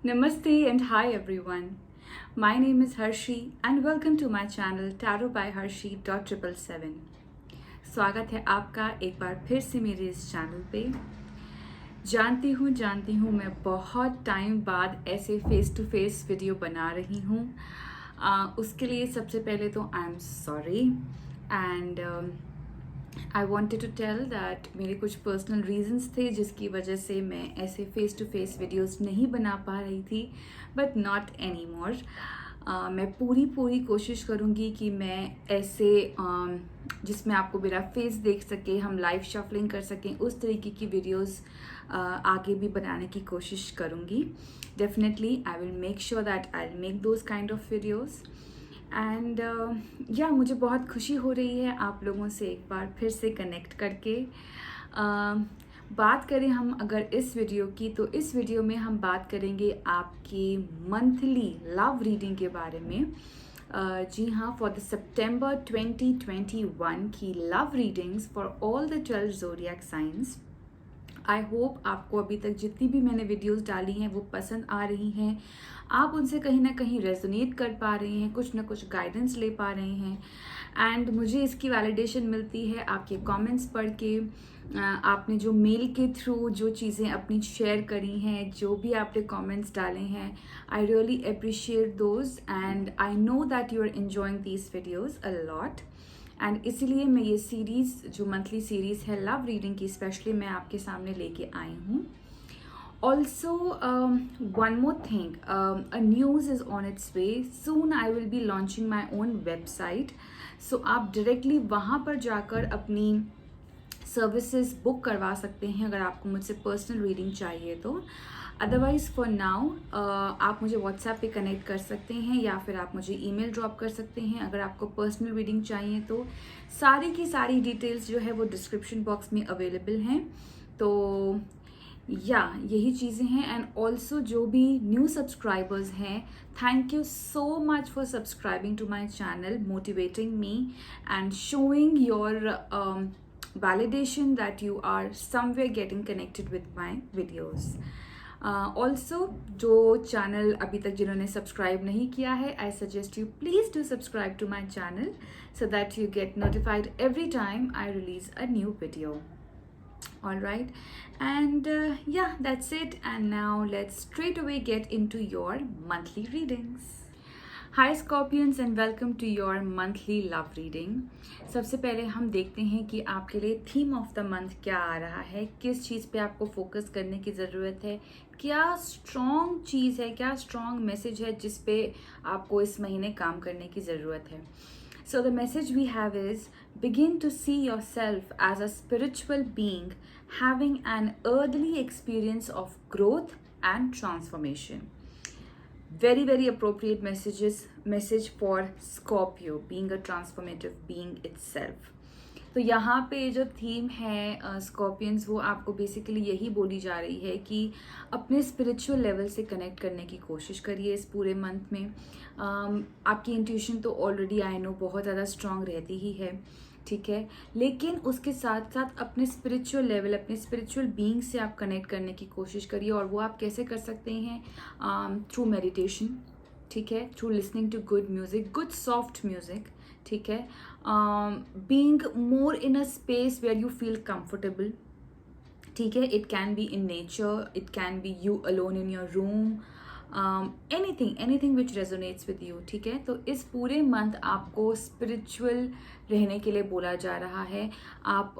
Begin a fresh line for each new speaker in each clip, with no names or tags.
Namaste and hi everyone. My name is Harshi and welcome to my channel Tarot by Harshi.777. स्वागत है आपका एक बार फिर से मेरे इस चैनल पे। जानती हूँ मैं बहुत टाइम बाद ऐसे फेस टू फेस वीडियो बना रही हूँ। उसके लिए सबसे पहले तो I am sorry and I wanted to tell that मेरे कुछ पर्सनल रीजंस थे जिसकी वजह से मैं ऐसे फेस टू फेस वीडियोस नहीं बना पा रही थी, बट नॉट एनी मोर। मैं पूरी कोशिश करूँगी कि मैं ऐसे जिसमें आपको मेरा फेस देख सके, हम लाइव शफलिंग कर सकें, उस तरीके की वीडियोस आगे भी बनाने की कोशिश करूँगी। Definitely I will make sure that I will make those kind of videos and मुझे बहुत खुशी हो रही है आप लोगों से एक बार फिर से कनेक्ट करके। बात करें हम अगर इस वीडियो की, तो इस वीडियो में हम बात करेंगे आपकी मंथली लव रीडिंग के बारे में। जी हाँ, फॉर द सितंबर 2021 की love readings for all the 12 zodiac science. I hope आपको अभी तक जितनी भी मैंने वीडियोस डाली हैं वो पसंद आ रही हैं, आप उनसे कहीं ना कहीं रेजोनेट कर पा रहे हैं, कुछ ना कुछ गाइडेंस ले पा रहे हैं। एंड मुझे इसकी वैलिडेशन मिलती है आपके कमेंट्स पढ़ के। आपने जो मेल के थ्रू जो चीज़ें अपनी शेयर करी हैं, जो भी आपने कमेंट्स डाले हैं, I really appreciate those and I know that you are enjoying these videos a lot. And इसीलिए मैं ये सीरीज़ जो मंथली सीरीज़ है लव रीडिंग की, स्पेशली मैं आपके सामने लेके आई हूँ। Also one more thing, a news is on its way soon. I will be launching my own website, so आप डायरेक्टली वहाँ पर जाकर अपनी सर्विसेज बुक करवा सकते हैं अगर आपको मुझसे पर्सनल रीडिंग चाहिए तो। अदरवाइज़ फॉर नाउ आप मुझे व्हाट्सएप पे कनेक्ट कर सकते हैं या फिर आप मुझे ईमेल ड्रॉप कर सकते हैं अगर आपको पर्सनल रीडिंग चाहिए तो। सारी की सारी डिटेल्स जो है वो डिस्क्रिप्शन बॉक्स में अवेलेबल हैं। तो यही चीज़ें हैं। एंड ऑल्सो जो भी न्यू सब्सक्राइबर्स हैं, thank you so much for subscribing to my channel, motivating me and showing your validation that you are somewhere getting connected with my videos. Also, जो चैनल अभी तक जिन्होंने सब्सक्राइब नहीं किया है, I suggest you please do subscribe to my channel so that you get notified every time I release a new video. Alright, and that's it. And now let's straight away get into your monthly readings. Hi Scorpions and welcome to your monthly love reading. सबसे पहले हम देखते हैं कि आपके लिए theme of the month क्या आ रहा है, किस चीज़ पे आपको फोकस करने की ज़रूरत है, क्या स्ट्रॉन्ग चीज़ है, क्या स्ट्रॉन्ग मैसेज है जिस पे आपको इस महीने काम करने की ज़रूरत है। So the message we have is, begin to see yourself as a spiritual being having an earthly experience of growth and transformation. Very appropriate message for Scorpio, being a transformative being itself. तो यहाँ पे जो theme है Scorpions, वो आपको basically यही बोली जा रही है कि अपने स्पिरिचुअल लेवल से कनेक्ट करने की कोशिश करिए इस पूरे मंथ में। आपकी इंट्यूशन तो ऑलरेडी आई नो बहुत ज़्यादा स्ट्रांग रहती ही है, ठीक है, लेकिन उसके साथ साथ अपने स्पिरिचुअल लेवल, अपने स्पिरिचुअल बीइंग से आप कनेक्ट करने की कोशिश करिए। और वो आप कैसे कर सकते हैं? थ्रू मेडिटेशन, ठीक है, through listening to good music, good soft music, ठीक है, being more in a space where you feel comfortable, ठीक है। It can be in nature, it can be you alone in your room, anything which resonates with you, ठीक है। तो इस पूरे month आपको स्पिरिचुअल रहने के लिए बोला जा रहा है। आप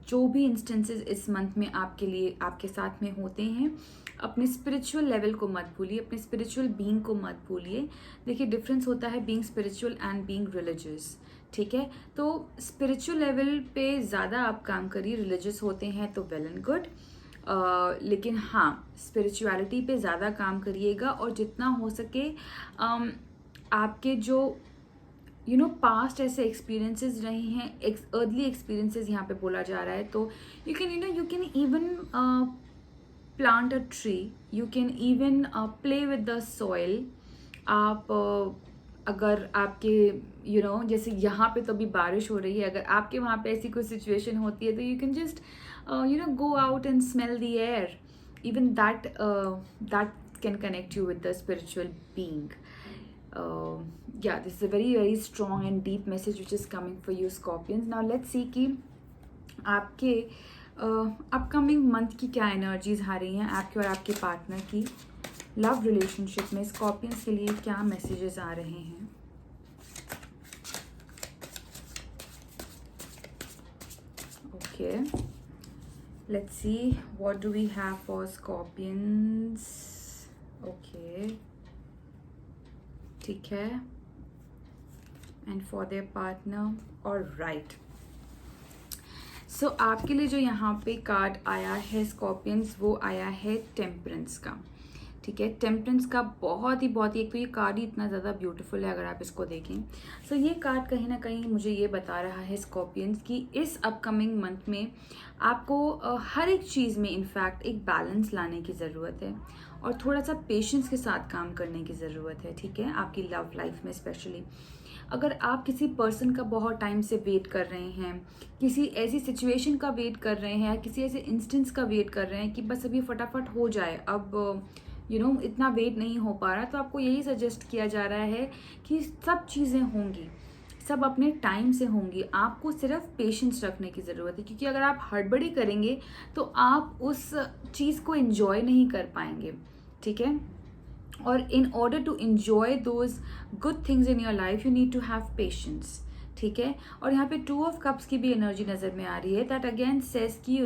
जो भी इंस्टेंसेस इस मंथ में आपके लिए, आपके साथ में होते हैं, अपने स्पिरिचुअल लेवल को मत भूलिए, अपने स्पिरिचुअल बीइंग को मत भूलिए। देखिए, डिफरेंस होता है being spiritual and being religious, ठीक है। तो स्पिरिचुअल लेवल पे ज़्यादा आप काम करिए, रिलीजियस होते हैं तो वेल एंड गुड, लेकिन हाँ, स्पिरिचुअलिटी पे ज़्यादा काम करिएगा। और जितना हो सके आपके जो पास्ट ऐसे एक्सपीरियंसेस रहे हैं, अर्ली एक्सपीरियंसेस यहाँ पे बोला जा रहा है, तो you can even plant a tree, you can even play with the soil. आप अगर आपके जैसे यहाँ पे तो अभी बारिश हो रही है, अगर आपके वहाँ पे ऐसी कोई सिचुएशन होती है तो you can just go out and smell the air. Even that can connect you with the spiritual being. Yeah, this is a very very strong and deep message which is coming for you Scorpions. Now let's see कि आपके upcoming month की क्या energies आ रही हैं आपके और आपके partner की लव रिलेशनशिप में स्कॉर्पियंस के लिए क्या मैसेजेस आ रहे हैं. Okay, let's see what do we have for Scorpions. Okay, ठीक है, and for their partner. All right. So आपके लिए जो यहाँ पे कार्ड आया है स्कॉर्पियंस, वो आया है टेम्परेंस का. ठीक है, टेम्परेंस का बहुत ही एक तो ये कार्ड ही इतना ज़्यादा ब्यूटीफुल है अगर आप इसको देखें. सो ये कार्ड कहीं ना कहीं मुझे ये बता रहा है स्कॉर्पियंस कि इस अपकमिंग मंथ में आपको हर एक चीज़ में इनफैक्ट एक बैलेंस लाने की ज़रूरत है और थोड़ा सा पेशेंस के साथ काम करने की ज़रूरत है. ठीक है, आपकी लव लाइफ में स्पेशली अगर आप किसी पर्सन का बहुत टाइम से वेट कर रहे हैं, किसी ऐसी सिचुएशन का वेट कर रहे हैं या किसी ऐसे इंस्टेंस का वेट कर रहे हैं कि बस अभी फटाफट हो जाए, अब इतना वेट नहीं हो पा रहा, तो आपको यही सजेस्ट किया जा रहा है कि सब चीज़ें होंगी, सब अपने टाइम से होंगी. आपको सिर्फ पेशेंस रखने की ज़रूरत है, क्योंकि अगर आप हड़बड़ी करेंगे तो आप उस चीज़ को एंजॉय नहीं कर पाएंगे. ठीक है, और in order to enjoy those good things in your life you need to have patience. ठीक है, और यहाँ पे 2 ऑफ कप्स की भी एनर्जी नज़र में आ रही है. दैट अगेन सेज कि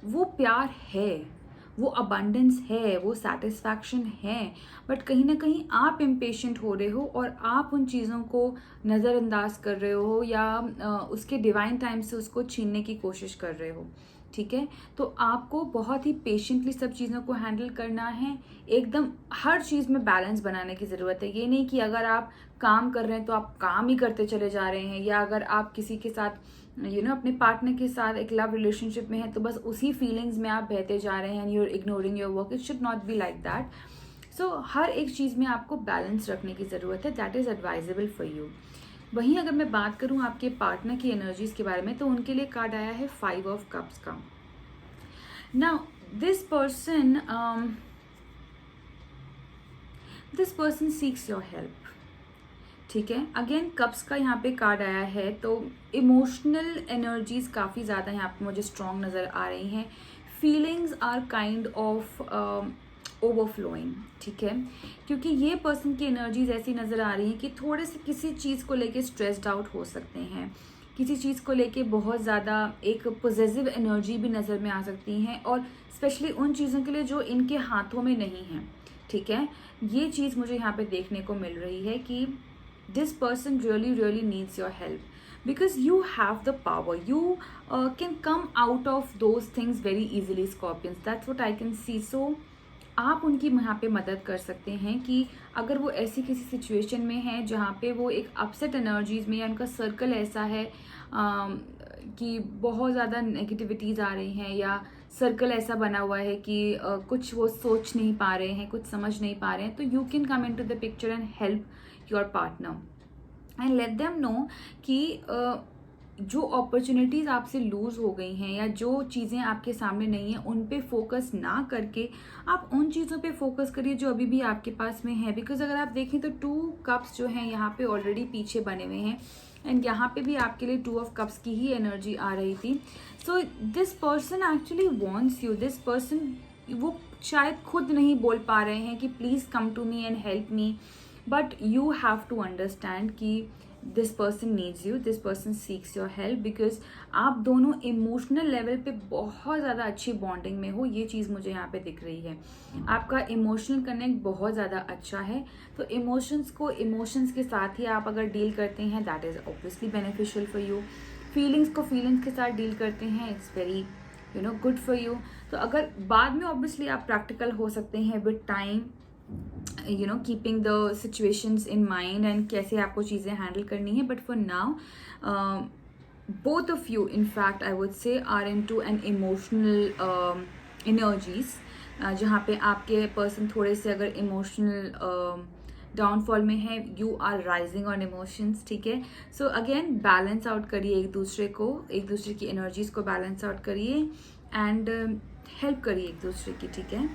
वो प्यार है, वो अबंडेंस है, वो सेटिस्फैक्शन है, बट कहीं ना कहीं आप इम्पेशेंट हो रहे हो और आप उन चीज़ों को नज़रअंदाज कर रहे हो या उसके डिवाइन टाइम से उसको छीनने की कोशिश कर रहे हो. ठीक है, तो आपको बहुत ही पेशेंटली सब चीज़ों को हैंडल करना है. एकदम हर चीज़ में बैलेंस बनाने की ज़रूरत है. ये नहीं कि अगर आप काम कर रहे हैं तो आप काम ही करते चले जा रहे हैं, या अगर आप किसी के साथ अपने पार्टनर के साथ एक लव रिलेशनशिप में है तो बस उसी फीलिंग्स में आप बहते जा रहे हैं and you are ignoring your work. It should not be like that. So हर एक चीज़ में आपको बैलेंस रखने की ज़रूरत है. That is advisable for you. वहीं अगर मैं बात करूं आपके पार्टनर की एनर्जीज के बारे में, तो उनके लिए कार्ड आया है 5 ऑफ कप्स का. Now this person seeks your help. ठीक है, अगेन कप्स का यहाँ पे कार्ड आया है, तो इमोशनल एनर्जीज काफ़ी ज़्यादा यहाँ पे मुझे स्ट्रॉन्ग नज़र आ रही हैं. Feelings are kind of overflowing. ठीक है, क्योंकि ये पर्सन की एनर्जीज ऐसी नज़र आ रही हैं कि थोड़े से किसी चीज़ को लेके स्ट्रेस्ड आउट हो सकते हैं, किसी चीज़ को लेके बहुत ज़्यादा एक पॉजिटिव एनर्जी भी नज़र में आ सकती हैं, और स्पेशली उन चीज़ों के लिए जो इनके हाथों में नहीं हैं. ठीक है, ये चीज़ मुझे यहाँ पे देखने को मिल रही है कि this person really needs your help because you have the power. You can come out of those things very easily, Scorpions. That's what I can see. So आप उनकी यहाँ पे मदद कर सकते हैं कि अगर वो ऐसी किसी सिचुएशन में है जहाँ पे वो एक अपसेट एनर्जीज में, या उनका सर्कल ऐसा है कि बहुत ज़्यादा नेगेटिविटीज़ आ रही हैं, या सर्कल ऐसा बना हुआ है कि कुछ वो सोच नहीं पा रहे हैं, कुछ समझ नहीं पा रहे हैं, तो you can come into the picture and help your partner and let them know कि जो अपॉर्चुनिटीज़ आपसे लूज़ हो गई हैं या जो चीज़ें आपके सामने नहीं हैं, उन पे फोकस ना करके आप उन चीज़ों पे फोकस करिए जो अभी भी आपके पास में है. बिकॉज अगर आप देखें तो 2 कप्स जो हैं यहाँ पे ऑलरेडी पीछे बने हुए हैं, एंड यहाँ पे भी आपके लिए 2 ऑफ कप्स की ही एनर्जी आ रही थी. So this person actually wants you. This person वो शायद खुद नहीं बोल पा रहे हैं कि please come to me and help me, but you have to understand कि this person needs you, this person seeks your help, because आप दोनों इमोशनल लेवल पे बहुत ज़्यादा अच्छी बॉन्डिंग में हो. ये चीज़ मुझे यहाँ पे दिख रही है. आपका इमोशनल कनेक्ट बहुत ज़्यादा अच्छा है. तो इमोशंस को इमोशंस के साथ ही आप अगर डील करते हैं, that is obviously beneficial for you. Feelings को फीलिंग्स के साथ डील करते हैं, it's very good for you. तो अगर बाद में ऑब्वियसली आप प्रैक्टिकल हो सकते हैं with time, keeping the situations in mind and कैसे आपको चीज़ें हैंडल करनी है. But for now both of you in fact I would say are into an emotional energies, जहाँ पे आपके पर्सन थोड़े से अगर इमोशनल डाउनफॉल में है, you are rising on emotions. ठीक है, सो अगेन बैलेंस आउट करिए एक दूसरे की एनर्जीज को बैलेंस आउट करिए एंड हेल्प करिए एक दूसरे की. ठीक है,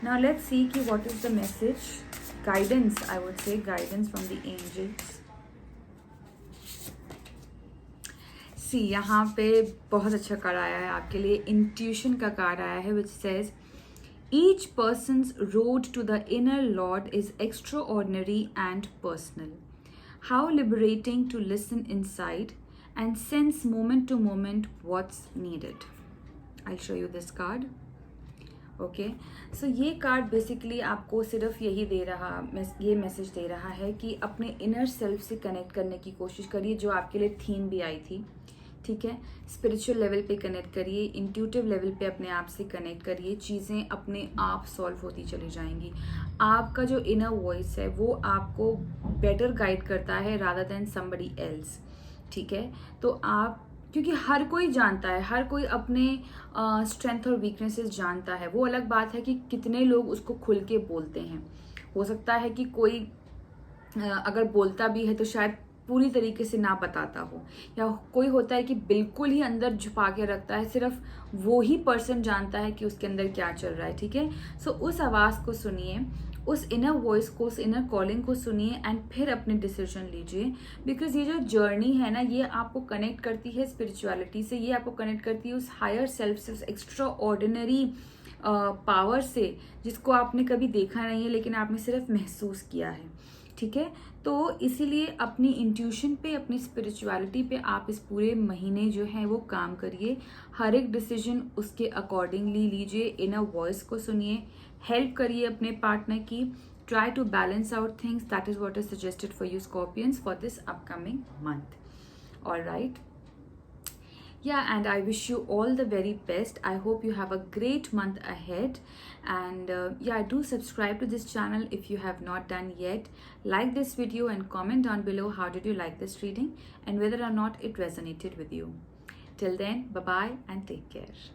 Now let's see कि what is the message, guidance, I would say guidance from the angels. सी यहाँ पे बहुत अच्छा कार्ड आया है आपके लिए, इंट्यूशन का कार्ड आया है which says each person's road to the inner lord is extraordinary and personal. How liberating to listen inside and sense moment to moment what's needed. I show you this card. Okay, so ये card basically आपको सिर्फ यही दे रहा, ये message दे रहा है कि अपने इनर सेल्फ से कनेक्ट करने की कोशिश करिए, जो आपके लिए थीम भी आई थी. ठीक है, स्पिरिचुअल लेवल पे कनेक्ट करिए, इंट्यूटिव लेवल पे अपने आप से कनेक्ट करिए, चीज़ें अपने आप सॉल्व होती चली जाएंगी. आपका जो इनर वॉइस है वो आपको बेटर गाइड करता है रादर देन समबडी एल्स. ठीक है, तो आप, क्योंकि हर कोई जानता है, हर कोई अपने स्ट्रेंथ और वीकनेसेस जानता है. वो अलग बात है कि कितने लोग उसको खुल के बोलते हैं. हो सकता है कि कोई अगर बोलता भी है तो शायद पूरी तरीके से ना बताता हो, या कोई होता है कि बिल्कुल ही अंदर छुपा के रखता है, सिर्फ वो ही पर्सन जानता है कि उसके अंदर क्या चल रहा है. ठीक है, सो उस आवाज़ को सुनिए, उस इनर वॉइस को, उस इनर कॉलिंग को सुनिए एंड फिर अपने डिसीजन लीजिए. बिकॉज ये जो जर्नी है ना, ये आपको कनेक्ट करती है स्पिरिचुअलिटी से, ये आपको कनेक्ट करती है उस हायर सेल्फ से, उस एक्स्ट्रा ऑर्डिनरी पावर से जिसको आपने कभी देखा नहीं है लेकिन आपने सिर्फ महसूस किया है. ठीक है, तो इसीलिए अपनी इंट्यूशन पे, अपनी स्पिरिचुअलिटी पे आप इस पूरे महीने जो है वो काम करिए. हर एक डिसीजन उसके अकॉर्डिंगली लीजिए, इनर वॉइस को सुनिए, हेल्प करिए अपने पार्टनर की. Try to balance out things. That is what is suggested for you Scorpions for this upcoming month. Alright. Yeah, and I wish you all the very best. I hope you have a great month ahead, and yeah, do subscribe to this channel if you have not done yet. Like this video and comment down below how did you like this reading and whether or not it resonated with you. Till then, bye bye and take care.